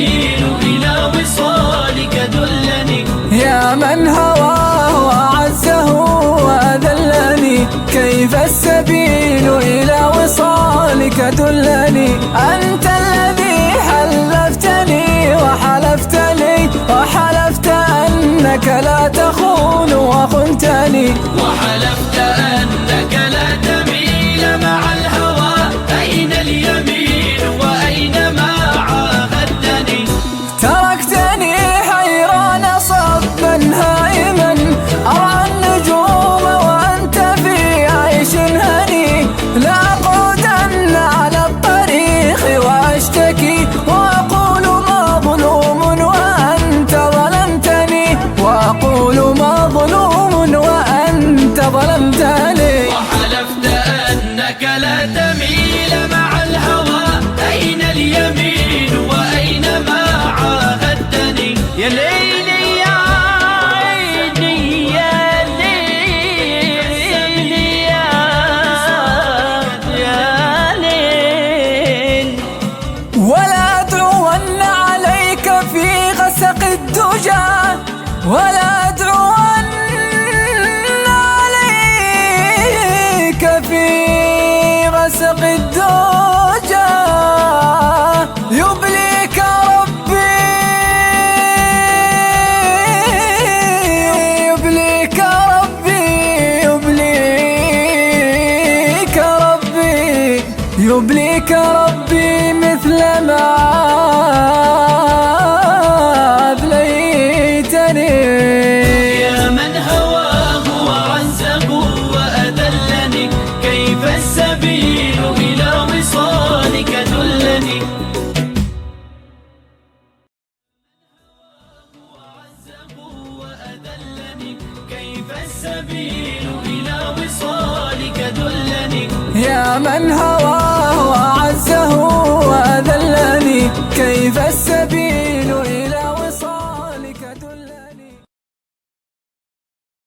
اليمين إلى وصالك دلني. يا من هواه وأعزه وأذلني، كيف السبيل إلى وصالك دلني. أنت الذي حلفتني وحلفت لي، وحلفت أنك لا تخون وخنتني، وحلفت أنك لا تميل مع الهوى. أين اليمين وأين ما عاهدتني؟ تركتني حيران صبا هائما أرعى النجوم وأنت في عيش هني. لأقعدن على الطريق وأشتكي وأقول مظلوم وأنت ظلمتني، وأقول مظلوم وأنت ظلمتني. وحلفت أنك لا تميل مع الهوى. أين اليمين وأين ما عاهدتني؟ يا ليلي يا عيني يا ليلي يا ليل. ولا أدعون عليك في غسق الدجى، ولا أدعون عليك في غسق الدجى. يبليك ربي، يبليك ربي، يبليك ربي، يبليك ربي مثل ما أبليتني. يا من هواه وعزه وأذلني، كيف السبيل إلى وصالك دلني. كيف السبيل إلى وصالك دلني. يا من هواه وأعزه وأذلني، كيف السبيل